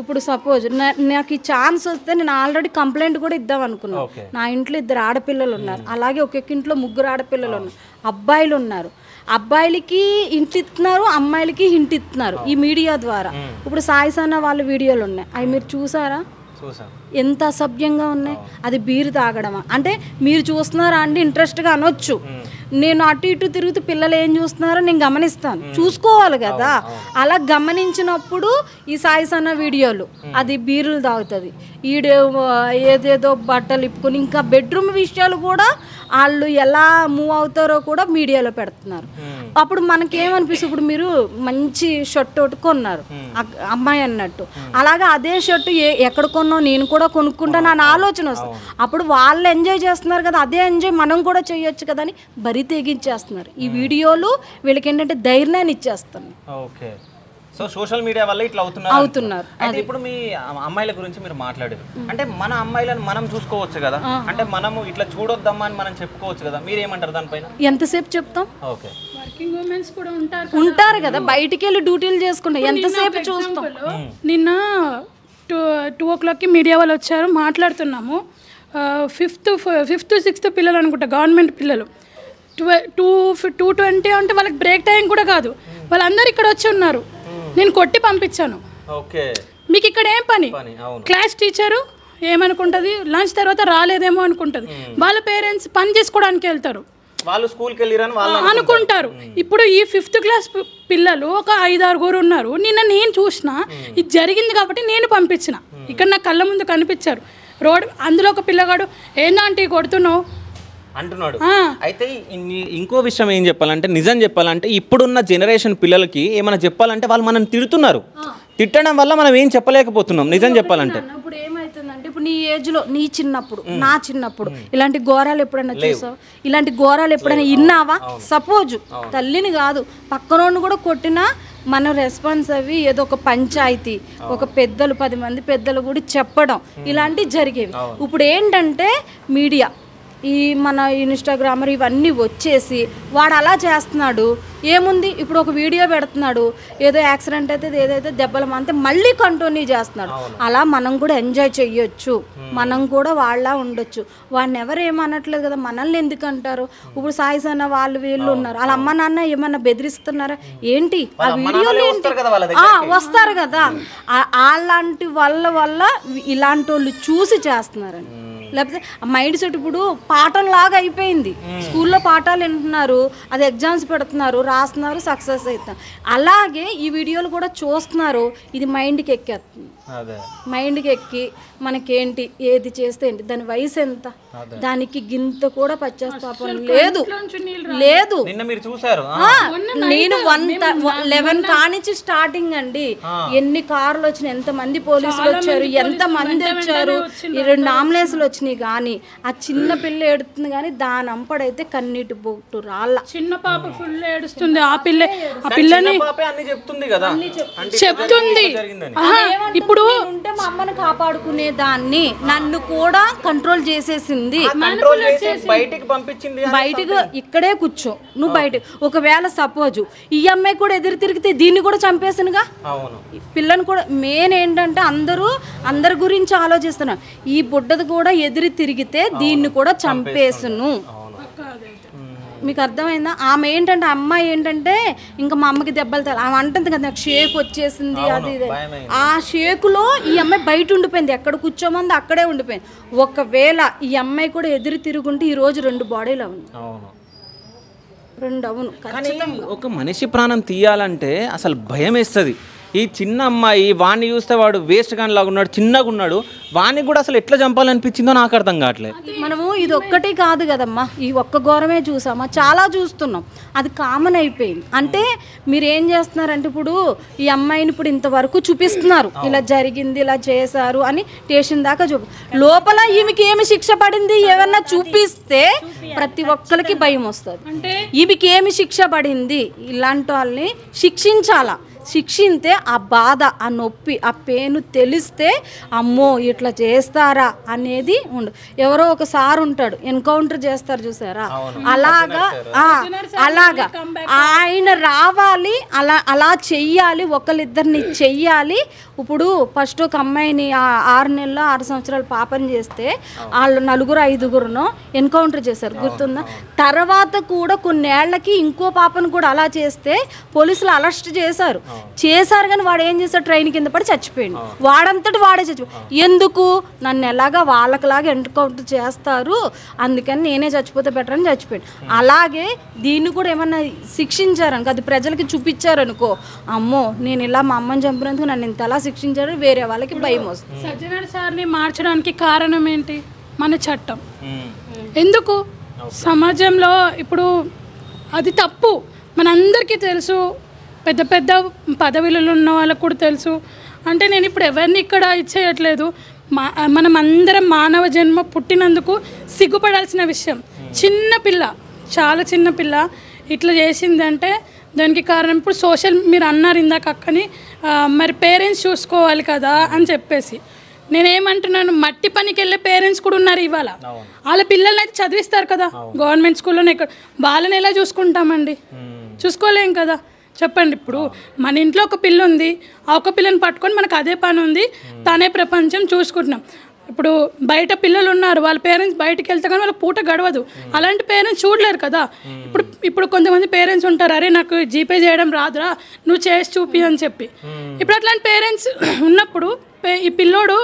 ఇప్పుడు సపోజ్ నాకు ఈ ఛాన్స్ వస్తే నేను ఆల్రెడీ కంప్లైంట్ కూడా ఇద్దాం అనుకున్నాను. నా ఇంట్లో 2 ఆడపిల్లలు ఉన్నారు, అలాగే ఒక్కొక్క ఇంట్లో 3 ఆడపిల్లలు ఉన్నారు, అబ్బాయిలు ఉన్నారు. అబ్బాయిలకి ఇంటి ఇస్తున్నారు, అమ్మాయిలకి ఇంటి ఇస్తున్నారు ఈ మీడియా ద్వారా. ఇప్పుడు సాయి సన్న వాళ్ళ వీడియోలు ఉన్నాయి, అవి మీరు చూసారా? ఎంత అసభ్యంగా ఉన్నాయి. అది బీరు తాగడమా అంటే మీరు చూస్తున్నారా అండి? ఇంట్రెస్ట్గా అనొచ్చు. నేను అటు ఇటు తిరుగుతూ పిల్లలు ఏం చూస్తున్నారో నేను గమనిస్తాను, చూసుకోవాలి కదా. అలా గమనించినప్పుడు ఈ సాయి సన్న వీడియోలు అది బీరులు తాగుతుంది, ఏదేదో బట్టలు ఇప్పుకొని, ఇంకా బెడ్రూమ్ విషయాలు కూడా వాళ్ళు ఎలా మూవ్ అవుతారో కూడా మీడియాలో పెడుతున్నారు. అప్పుడు మనకేమనిపిస్తుంది, ఇప్పుడు మీరు మంచి షర్ట్ ఒకటి కొన్నారు అమ్మాయి అన్నట్టు, అలాగే అదే షర్టు ఎక్కడ కొన్నావు నేను కూడా కొనుక్కుంటాను అని ఆలోచన వస్తుంది. అప్పుడు వాళ్ళు ఎంజాయ్ చేస్తున్నారు కదా, అదే ఎంజాయ్ మనం కూడా చేయొచ్చు కదా అని బరి తెగించేస్తున్నారు. ఈ వీడియోలు వీళ్ళకి ఏంటంటే ధైర్యాన్ని ఇచ్చేస్తున్నాయి. సో సోషల్ మీడియా వల్ల ఇట్లా అవుతున్నారు. అంటే ఇప్పుడు మీ అమ్మాయిల గురించి మీరు మాట్లాడారు, అంటే మన అమ్మాయిలను మనం చూసుకోవచ్చు కదా, అంటే మనము ఇట్లా చూడొద్దమ్మా అని మనం చెప్పుకోవచ్చు కదా, మీరేమంటారు దానిపైన? ఎంతసేపు చెప్తాం? వర్కింగ్ ఉమెన్స్ కూడా ఉంటారు కదా, బయటికి వెళ్ళి డ్యూటీలు చేసుకుంటారు, ఎంతసేపు చూస్తాం? నిన్న 2 o'clockకి మీడియా వాళ్ళు వచ్చారు, మాట్లాడుతున్నాము. 5th 6th పిల్లలు అనుకుంటా, గవర్నమెంట్ పిల్లలు. 2:20 అంటే వాళ్ళకి బ్రేక్ టైం కూడా కాదు, వాళ్ళందరూ ఇక్కడ వచ్చి ఉన్నారు. నేను కొట్టి పంపించాను. మీకు ఇక్కడ ఏం పని? క్లాస్ టీచరు ఏమనుకుంటుంది, లంచ్ తర్వాత రాలేదేమో అనుకుంటుంది. వాళ్ళ పేరెంట్స్ పని చేసుకోవడానికి వెళ్తారు, వాళ్ళు స్కూల్కి వెళ్ళిరని వాళ్ళు అనుకుంటారు. ఇప్పుడు ఈ 5th క్లాస్ పిల్లలు ఒక 5-6 ఉన్నారు. నిన్న నేను చూసిన, ఇది జరిగింది కాబట్టి నేను పంపించిన. ఇక్కడ నా కళ్ళ ముందు కనిపించారు రోడ్, అందులో ఒక పిల్లగాడు ఏందంటే కొడుతున్నావు అంటున్నాడు. అయితే ఇంకో విషయం ఏం చెప్పాలంటే, నిజం చెప్పాలంటే ఇప్పుడున్న జనరేషన్ పిల్లలకి ఏమైనా చెప్పాలంటే వాళ్ళు మనం తిడుతున్నారు. తిట్టడం వల్ల మనం ఏం చెప్పలేకపోతున్నాం నిజం చెప్పాలంటే. ఇప్పుడు ఏమైతుందంటే, ఇప్పుడు నీ ఏజ్లో, నీ చిన్నప్పుడు, నా చిన్నప్పుడు ఇలాంటి ఘోరాలు ఎప్పుడైనా చూసావు? ఇలాంటి ఘోరాలు ఎప్పుడైనా విన్నావా? సపోజ్ తల్లిని కాదు పక్కనోడిని కూడా కొట్టినా మన రెస్పాన్స్ అవి ఏదో ఒక పంచాయతీ, ఒక పెద్దలు 10 మంది పెద్దలు కూడా చెప్పడం ఇలాంటివి జరిగేవి. ఇప్పుడు ఏంటంటే మీడియా, ఈ మన ఇన్స్టాగ్రామర్ ఇవన్నీ వచ్చేసి వాడు అలా చేస్తున్నాడు. ఏముంది, ఇప్పుడు ఒక వీడియో పెడుతున్నాడు, ఏదో యాక్సిడెంట్ అయితే ఏదైతే దెబ్బలు అంతే మళ్ళీ కంటిన్యూ చేస్తున్నాడు. అలా మనం కూడా ఎంజాయ్ చెయ్యొచ్చు, మనం కూడా వాళ్ళ ఉండొచ్చు. వాడిని ఎవరు ఏమనట్లేదు కదా, మనల్ని ఎందుకు అంటారు? ఇప్పుడు సాయి సన్న వాళ్ళు వీళ్ళు ఉన్నారు, వాళ్ళ అమ్మ నాన్న ఏమన్నా బెదిరిస్తున్నారా ఏంటి? ఆ వీడియోలు ఏంటి? వస్తారు కదా, అలాంటి వల్ల ఇలాంటి వాళ్ళు చూసి చేస్తున్నారని. లేకపోతే మైండ్ సెట్ ఇప్పుడు పాఠం లాగా అయిపోయింది. స్కూల్లో పాఠాలు వింటున్నారు, అది ఎగ్జామ్స్ పెడుతున్నారు, రాస్తున్నారు, సక్సెస్ అవుతున్నారు. అలాగే ఈ వీడియోలు కూడా చూస్తున్నారు, ఇది మైండ్కి ఎక్కేస్తుంది. మైండ్కి ఎక్కి మనకేంటి, ఏది చేస్తే ఏంటి, దాని వయసు ఎంత, దానికి గింత కూడా పశ్చాత్తాపం లేదు. నేను 11 కానించి స్టార్టింగ్ అండి. ఎన్ని కార్లు వచ్చినాయి, ఎంత మంది పోలీసులు వచ్చారు, ఎంత మంది వచ్చారు, 2 అంబులెన్స్లు వచ్చినాయి. కానీ ఆ చిన్న పిల్ల ఏడుతుంది, కానీ దాని అంపడైతే కన్నీటి బొట్టు రాళ్ళ. చిన్న పాప ఫుల్ ఏడుస్తుంది, ఆ పిల్లని చెప్తుంది. ఇప్పుడు ఉంటే మా అమ్మని కాపాడుకునే దాన్ని, నన్ను కూడా కంట్రోల్ చేసేసింది. బయటకు ఇక్కడే కూర్చో, నువ్వు బయట. ఒకవేళ సపోజ్ ఈ అమ్మాయి కూడా ఎదురు తిరిగితే దీన్ని కూడా చంపేసానుగా. పిల్లని కూడా మెయిన్ ఏంటంటే అందరి గురించి ఆలోచిస్తున్నా. ఈ బుడ్డది కూడా ఎదురు తిరిగితే దీన్ని కూడా చంపేసును. మీకు అర్థమైందా? ఆమె ఏంటంటే, అమ్మాయి ఏంటంటే ఇంకా మా అమ్మకి దెబ్బలు తేలి ఆమె అంటుంది కదా, నాకు షేక్ వచ్చేసింది అది ఇది. ఆ షేకులో ఈ అమ్మాయి బయట ఉండిపోయింది, ఎక్కడ కూర్చోమంది అక్కడే ఉండిపోయింది. ఒకవేళ ఈ అమ్మాయి కూడా ఎదురు తిరుగుంటే ఈరోజు 2 బాడీలు అవును. ఒక మనిషి ప్రాణం తీయాలంటే అసలు భయం వేస్తుంది. ఈ చిన్న అమ్మాయి వాడిని చూస్తే వాడు వేస్ట్ గాని లాగా ఉన్నాడు, చిన్నగా ఉన్నాడు, వాడిని కూడా అసలు ఎట్లా చంపాలనిపించిందో నాకు అర్థం కావట్లేదు. మనము ఇది ఒక్కటి కాదు కదమ్మా, ఈ ఒక్క ఘోరమే చూసామా, చాలా చూస్తున్నాం, అది కామన్ అయిపోయింది. అంటే మీరు ఏం చేస్తున్నారంటే, ఇప్పుడు ఈ అమ్మాయిని ఇప్పుడు ఇంతవరకు చూపిస్తున్నారు, ఇలా జరిగింది, ఇలా చేశారు అని స్టేషన్ దాకా లోపల ఈమెకి ఏమి శిక్ష పడింది ఏమన్నా చూపిస్తే ప్రతి ఒక్కరికి భయం వస్తుంది. ఈమెకి ఏమి శిక్ష పడింది, ఇలాంటి వాళ్ళని శిక్షించాలా. శిక్షింతే ఆ బాధ, ఆ నొప్పి, ఆ పెయిన్ తెలిస్తే అమ్మో ఇట్లా చేస్తారా అనేది ఎవరో ఒక సార్ ఉంటాడు, ఎన్కౌంటర్ చేస్తారు చూసారా, అలాగా ఆయన రావాలి, అలా చెయ్యాలి, ఒకళ్ళిద్దరిని చెయ్యాలి. ఇప్పుడు ఫస్ట్ ఒక అమ్మాయిని 6 నెలలు 6 సంవత్సరాల పాపని చేస్తే వాళ్ళు 4-5 ఎన్కౌంటర్ చేశారు, గుర్తుందా? తర్వాత కూడా కొన్నేళ్లకి ఇంకో పాపను కూడా అలా చేస్తే పోలీసులు అరెస్ట్ చేశారు కానీ వాడు ఏం చేశాడు, ట్రైన్ కింద పడి చచ్చిపోయాడు. వాడంతటి వాడే చచ్చిపోయాడు. ఎందుకు? నన్ను ఎలాగా వాళ్ళకిలాగా ఎన్కౌంటర్ చేస్తారు, అందుకని నేనే చచ్చిపోతే బెటర్ అని చచ్చిపోయాడు. అలాగే దీన్ని కూడా ఏమన్నా శిక్షించారనుకో, అది ప్రజలకి చూపించారనుకో, అమ్మో నేను ఇలా మా అమ్మని చంపినందుకు నన్ను ఇంతలా శిక్షించారు, వేరే వాళ్ళకి భయం వస్తుంది. సజ్జనార్ సార్ని మార్చడానికి కారణం ఏంటి? మన చట్టం. ఎందుకు సమాజంలో ఇప్పుడు అది తప్పు మనందరికీ తెలుసు, పెద్ద పెద్ద పదవులలో ఉన్న వాళ్ళకు కూడా తెలుసు. అంటే నేను ఇప్పుడు ఎవరిని ఇక్కడ ఇచ్చేయట్లేదు, మనం అందరం మానవ జన్మ పుట్టినందుకు సిగ్గుపడాల్సిన విషయం. చిన్నపిల్ల, చాలా చిన్నపిల్ల ఇట్లా చేసిందంటే దానికి కారణం ఇప్పుడు సోషల్, మీరు అన్నారు ఇందాక అక్కని, మరి పేరెంట్స్ చూసుకోవాలి కదా అని చెప్పేసి. నేనేమంటున్నాను, మట్టి పనికి వెళ్ళే పేరెంట్స్ కూడా ఉన్నారు ఇవాళ. వాళ్ళ పిల్లల్ని అయితే చదివిస్తారు కదా గవర్నమెంట్ స్కూల్లోనే, ఇక్కడ వాళ్ళని ఎలా చూసుకుంటామండి? చూసుకోలేం కదా, చెప్పండి. ఇప్పుడు మన ఇంట్లో ఒక పిల్ల ఉంది, ఆ ఒక పిల్లని పట్టుకొని మనకు అదే పని ఉంది, తనే ప్రపంచం చూసుకుంటున్నాం. ఇప్పుడు బయట పిల్లలు ఉన్నారు, వాళ్ళ పేరెంట్స్ బయటకు వెళ్తే కానీ వాళ్ళ పూట గడవదు, అలాంటి పేరెంట్స్ చూడలేరు కదా. ఇప్పుడు కొంతమంది పేరెంట్స్ ఉంటారు, అరే నాకు జీపే చేయడం రాదురా, నువ్వు చేసి చూపి అని చెప్పి. ఇప్పుడు అట్లాంటి పేరెంట్స్ ఉన్నప్పుడు ఈ పిల్లోడు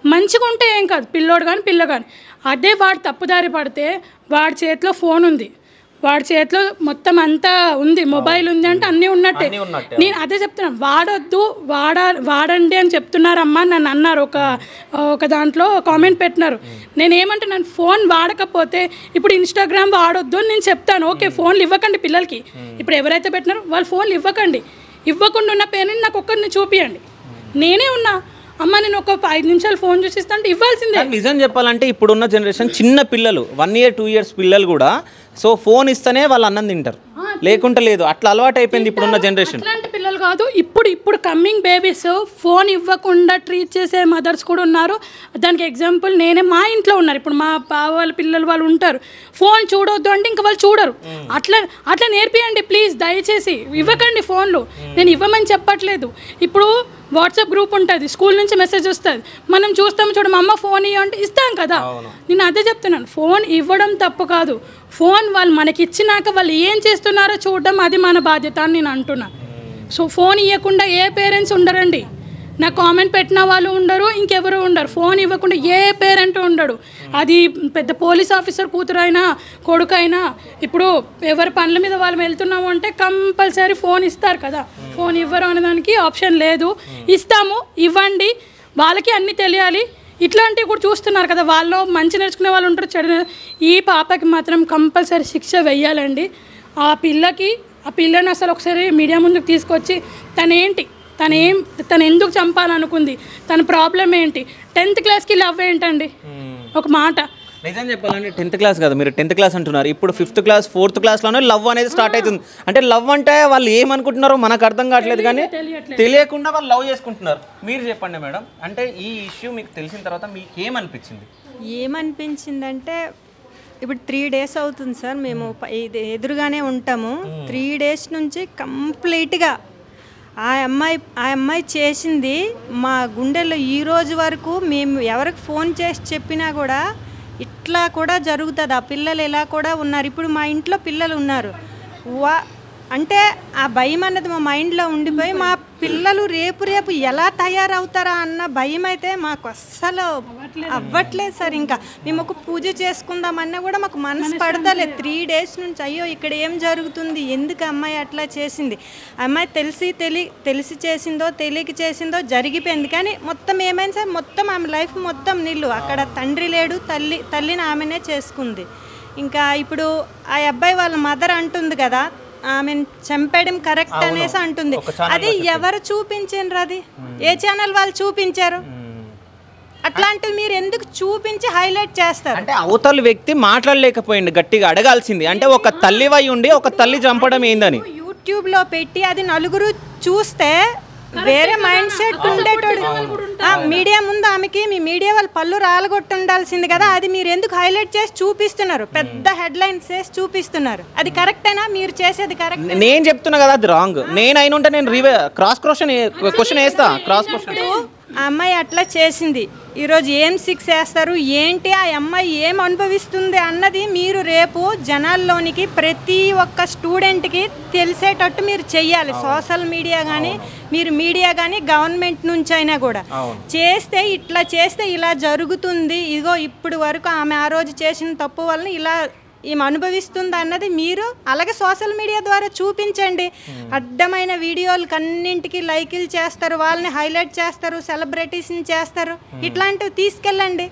మంచిగా ఉంటే ఏం కాదు, పిల్లోడు కానీ పిల్ల కానీ. అదే వాడు తప్పుదారి పడితే, వాడి చేతిలో ఫోన్ ఉంది, వాడి చేతిలో మొత్తం అంతా ఉంది, మొబైల్ ఉంది అంటే అన్నీ ఉన్నట్టే. నేను అదే చెప్తున్నాను, వాడొద్దు వాడండి అని చెప్తున్నారమ్మా నన్ను అన్నారు, ఒక దాంట్లో కామెంట్ పెట్టినారు. నేనేమంటున్నాను, ఫోన్ వాడకపోతే ఇప్పుడు ఇన్స్టాగ్రామ్ వాడొద్దు అని నేను చెప్తాను, ఓకే ఫోన్లు ఇవ్వకండి పిల్లలకి. ఇప్పుడు ఎవరైతే పెట్టినారో వాళ్ళు ఫోన్లు ఇవ్వకండి. ఇవ్వకుండా ఉన్న పేరెంట్ నాకు ఒక్కరిని చూపియండి, నేనే ఉన్నా, అమ్మ నేను ఒక 5 నిమిషాలు ఫోన్ చూసిస్తా అంటే ఇవ్వాల్సిందే. నిజం చెప్పాలంటే ఇప్పుడున్న జనరేషన్ చిన్న పిల్లలు 1 year 2 years పిల్లలు కూడా సో ఫోన్ ఇస్తేనే వాళ్ళు అన్నం తింటారు, లేకుంటే లేదు, అట్లా అలవాటు అయిపోయింది ఇప్పుడున్న జనరేషన్. అట్లాంటి పిల్లలు కాదు, ఇప్పుడు కమ్మింగ్ బేబీస్ ఫోన్ ఇవ్వకుండా ట్రీట్ చేసే మదర్స్ కూడా ఉన్నారు. దానికి ఎగ్జాంపుల్ నేనే, మా ఇంట్లో ఉన్నారు, ఇప్పుడు మా బావ వాళ్ళ పిల్లలు వాళ్ళు ఉంటారు, ఫోన్ చూడొద్దు అంటే ఇంకా వాళ్ళు చూడరు. అట్లా నేర్పియండి ప్లీజ్, దయచేసి ఇవ్వకండి ఫోన్లు. నేను ఇవ్వమని చెప్పట్లేదు. ఇప్పుడు వాట్సాప్ గ్రూప్ ఉంటుంది, స్కూల్ నుంచి మెసేజ్ వస్తుంది, మనం చూస్తాము, చూడ మా అమ్మ ఫోన్ ఇవ్వ అంటే ఇస్తాం కదా. నేను అదే చెప్తున్నాను, ఫోన్ ఇవ్వడం తప్పు కాదు, ఫోన్ వాళ్ళు మనకి ఇచ్చినాక వాళ్ళు ఏం చేస్తున్నారో చూడడం అది మన బాధ్యత అని నేను అంటున్నాను. సో ఫోన్ ఇవ్వకుండా ఏ పేరెంట్స్ ఉండరండి, నా కామెంట్ పెట్టిన వాళ్ళు ఉండరు, ఇంకెవరు ఉండరు. ఫోన్ ఇవ్వకుండా ఏ పేరెంట్ ఉండడు, అది పెద్ద పోలీస్ ఆఫీసర్ కూతురైనా కొడుకైనా. ఇప్పుడు ఎవరి పనుల మీద వాళ్ళు వెళ్తున్నాము అంటే కంపల్సరీ ఫోన్ ఇస్తారు కదా, ఫోన్ ఇవ్వరు అనే దానికి ఆప్షన్ లేదు. ఇస్తాము, ఇవ్వండి, వాళ్ళకి అన్నీ తెలియాలి. ఇట్లాంటివి కూడా చూస్తున్నారు కదా, వాళ్ళు మంచి నేర్చుకునే వాళ్ళు ఉంటారు, చెడు. ఈ పాపకి మాత్రం కంపల్సరీ శిక్ష వెయ్యాలండి. ఆ పిల్లని అసలు ఒకసారి మీడియా ముందుకు తీసుకొచ్చి తను ఎందుకు చంపాలనుకుంది, తన ప్రాబ్లం ఏంటి, 10th క్లాస్కి లవ్ ఏంటండి, ఒక మాట. నిజం చెప్పాలంటే 10th క్లాస్ కదా, మీరు 10th క్లాస్ అంటున్నారు, ఇప్పుడు 5th క్లాస్ 4th క్లాస్లోనే లవ్ అనేది స్టార్ట్ అవుతుంది. అంటే లవ్ అంటే వాళ్ళు ఏమనుకుంటున్నారో మనకు అర్థం కావట్లేదు, కానీ తెలియకుండా వాళ్ళు లవ్ చేసుకుంటున్నారు. మీరు చెప్పండి మేడం, అంటే ఈ ఇష్యూ మీకు తెలిసిన తర్వాత మీకు ఏమనిపించిందంటే ఇప్పుడు 3 days అవుతుంది సార్, మేము ఎదురుగానే ఉంటాము. 3 days నుంచి కంప్లీట్గా ఆ అమ్మాయి చేసింది మా గుండెల్లో ఈ రోజు వరకు. మేము ఎవరికి ఫోన్ చేసి చెప్పినా కూడా ఇట్లా కూడా జరుగుతుంది, ఆ పిల్లలు ఇలా కూడా ఉన్నారు. ఇప్పుడు మా ఇంట్లో పిల్లలు ఉన్నారు, అంటే ఆ భయం అన్నది మా మైండ్లో ఉండిపోయి మా పిల్లలు రేపు ఎలా తయారవుతారా అన్న భయం అయితే మాకు అస్సలు అవ్వట్లేదు సార్. ఇంకా మేము ఒక పూజ చేసుకుందామన్నా కూడా మాకు మనసు పడతలేదు 3 days నుంచి. అయ్యో ఇక్కడ ఏం జరుగుతుంది, ఎందుకు అమ్మాయి అట్లా చేసింది, అమ్మాయి తెలిసి చేసిందో తెలియక చేసిందో జరిగిపోయింది. కానీ మొత్తం ఏమైంది సార్, మొత్తం ఆమె లైఫ్ మొత్తం నీళ్ళు. అక్కడ తండ్రి లేడు, తల్లిని ఆమెనే చేసుకుంది. ఇంకా ఇప్పుడు ఆ అబ్బాయి వాళ్ళ మదర్ అంటుంది కదా, ఆమె చంపేయడం కరెక్ట్ అనేసి అంటుంది. అది ఎవరు చూపించారు, అది ఏ ఛానల్ వాళ్ళు చూపించారు? అట్లాంటివి మీరు ఎందుకు చూపించి హైలైట్ చేస్తారు? అంటే అవతల వ్యక్తి మాట్లాడలేకపోయింది, గట్టిగా అడగాల్సింది. అంటే ఒక తల్లి వై ఉండి ఒక తల్లి చంపడం ఏందని యూట్యూబ్లో పెట్టి అది నలుగురు చూస్తే వేరే మైండ్ సెట్ ఉండేటోడు. మీడియా ముందు ఆమెకి మీ మీడియా వాళ్ళు పళ్ళు రాలగొట్టి ఉండాల్సింది కదా, అది మీరు ఎందుకు హైలైట్ చేసి చూపిస్తున్నారు, పెద్ద హెడ్లైన్స్ చేసి చూపిస్తున్నారు? అది కరెక్టేనా? మీరు చేసేది కరెక్ట్? నేను చెప్తున్నా కదా అది రాంగ్. నేను అయిన ఉంటే నేను క్రాస్ క్వశ్చన్ వేస్తా. క్రాస్ క్వశ్చన్ ఆ అమ్మాయి అట్లా చేసింది, ఈరోజు ఏం శిక్ష వేస్తారు ఏంటి, ఆ అమ్మాయి ఏం అనుభవిస్తుంది అన్నది మీరు రేపు జనాల్లోనికి ప్రతి ఒక్క స్టూడెంట్కి తెలిసేటట్టు మీరు చెయ్యాలి. సోషల్ మీడియా కానీ మీరు మీడియా కానీ గవర్నమెంట్ నుంచి అయినా కూడా చేస్తే, ఇట్లా చేస్తే ఇలా జరుగుతుంది, ఇదిగో ఇప్పుడు వరకు ఆమె ఆ రోజు చేసిన తప్పు వలన ఇలా ఈమె అనుభవిస్తుంది అన్నది మీరు అలాగే సోషల్ మీడియా ద్వారా చూపించండి. అడ్డమైన వీడియోలకి అన్నింటికి లైకులు చేస్తారు, వాళ్ళని హైలైట్ చేస్తారు, సెలబ్రిటీస్ని చేస్తారు, ఇట్లాంటివి తీసుకెళ్ళండి.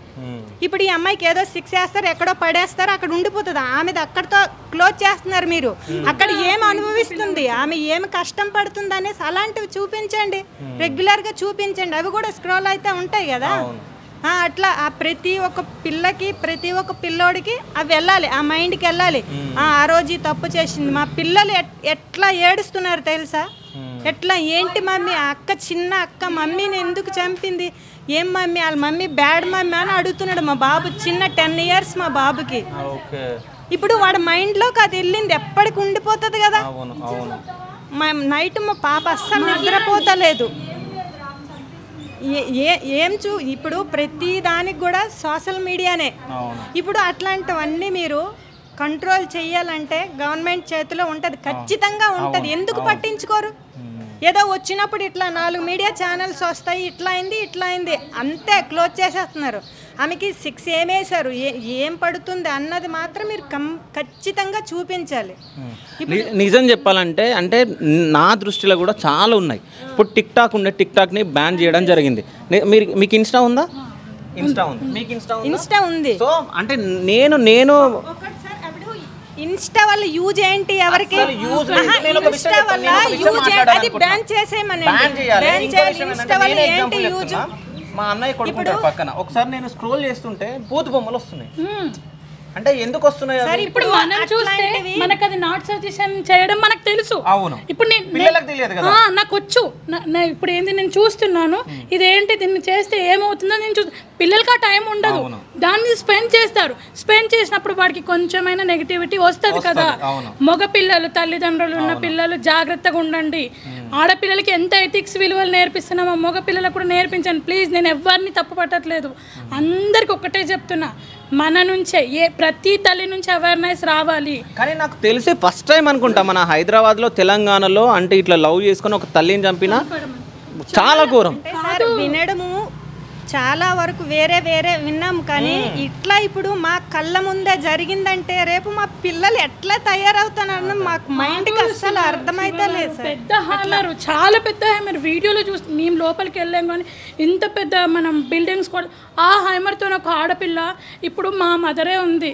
ఇప్పుడు ఈ అమ్మాయికి ఏదో శిక్ష వేస్తారు, ఎక్కడో పడేస్తారు, అక్కడ ఉండిపోతుంది, ఆమెది అక్కడితో క్లోజ్ చేస్తున్నారు మీరు. అక్కడ ఏం అనుభవిస్తుంది, ఆమె ఏమి కష్టం పడుతుంది అనేసి అలాంటివి చూపించండి, రెగ్యులర్గా చూపించండి. అవి కూడా స్క్రోల్ అయితే ఉంటాయి కదా, అట్లా ఆ ప్రతి ఒక్క పిల్లకి ప్రతి ఒక్క పిల్లోడికి అవి వెళ్ళాలి, ఆ మైండ్కి వెళ్ళాలి. ఆ రోజు తప్పు చేసింది, మా పిల్లలు ఎట్లా ఏడుస్తున్నారు తెలుసా, ఎట్లా ఏంటి మమ్మీ, ఆ అక్క చిన్న అక్క మమ్మీని ఎందుకు చంపింది, ఏం మమ్మీ వాళ్ళ మమ్మీ బ్యాడ్ మమ్మీ అని అడుగుతున్నాడు మా బాబు, చిన్న 10 years మా బాబుకి. ఇప్పుడు వాడి మైండ్లోకి అది వెళ్ళింది, ఎప్పటికి ఉండిపోతుంది కదా. నైట్ మా పాప అస్సలు నిద్రపోతలేదు. ఇప్పుడు ప్రతి దానికి కూడా సోషల్ మీడియానే. ఇప్పుడు అట్లాంటివన్నీ మీరు కంట్రోల్ చేయాలంటే గవర్నమెంట్ చేతిలో ఉంటుంది, ఖచ్చితంగా ఉంటుంది. ఎందుకు పట్టించుకోరు? ఏదో వచ్చినప్పుడు ఇట్లా 4 మీడియా ఛానల్స్ వస్తాయి, ఇట్లా అయింది అంతే క్లోజ్ చేసేస్తున్నారు. ఆమెకి 6 ఏమేశారు, ఏం పడుతుంది అన్నది మాత్రం మీరు ఖచ్చితంగా చూపించాలి. నిజం చెప్పాలంటే అంటే నా దృష్టిలో కూడా చాలా ఉన్నాయి. ఇప్పుడు టిక్టాక్ని బ్యాన్ చేయడం జరిగింది. మీకు ఇన్స్టా ఉందా? ఇన్స్టా ఉంది. సో అంటే నేను ఇన్స్టా వల్ల యూజ్ ఏంటి ఎవరికి? ఇన్స్టా వల్ల యూజ్ అది బ్యాన్ చేసేయమనండి. బ్యాన్ చేయాలి. ఇన్స్టా వల్ల ఏంటి యూజ్? మా అన్నయ్య కొడుకుంటాడు పక్కన, ఒకసారి నేను స్క్రోల్ చేస్తుంటే బూత్ బొమ్మలు వస్తున్నాయి. అంటే ఎందుకు వస్తున్నాయి? ఇప్పుడు మనం చూస్తే మనకు అది నాట్ సజెషన్ చేయడం మనకు తెలుసు. అవును, ఇప్పుడు పిల్లలకు తెలియదు కదా, నాకు వచ్చు. ఇప్పుడు ఏంది నేను చూస్తున్నాను, ఇదేంటి దీన్ని చేస్తే ఏమవుతుందో నేను పిల్లలకి ఆ టైం ఉండదు, దాన్ని స్పెండ్ చేస్తారు. స్పెండ్ చేసినప్పుడు వాడికి కొంచెమైనా నెగిటివిటీ వస్తుంది కదా. మగ పిల్లలు, తల్లిదండ్రులు ఉన్న పిల్లలు జాగ్రత్తగా ఉండండి. ఆడపిల్లలకి ఎంత ఎథిక్స్ విలువలు నేర్పిస్తున్నామో మగ పిల్లలకు కూడా నేర్పించండి ప్లీజ్. నేను ఎవరిని తప్పు పట్టట్లేదు, అందరికి ఒక్కటే చెప్తున్నా, మన నుంచే ప్రతి తల్లి నుంచి అవేర్నెస్ రావాలి. కానీ నాకు తెలిసి ఫస్ట్ టైం అనుకుంటా మన హైదరాబాద్లో తెలంగాణలో అంటే ఇట్లా లవ్ చేసుకుని ఒక తల్లిని చంపిన చాలా ఘోరం. వినడము చాలా వరకు వేరే విన్నాం, కానీ ఇట్లా ఇప్పుడు మా కళ్ళ ముందే జరిగిందంటే రేపు మా పిల్లలు ఎట్లా తయారవుతారన్న మాకు మైండ్కి అస్సలు అర్థమైతే లేదు. పెద్ద హామర్, చాలా పెద్ద హామర్. వీడియోలో చూసి మేము లోపలికి వెళ్ళాం కానీ ఇంత పెద్ద మనం బిల్డింగ్స్ కూడా ఆ హైమర్తో ఒక ఆడపిల్ల ఇప్పుడు మా మదరే ఉంది.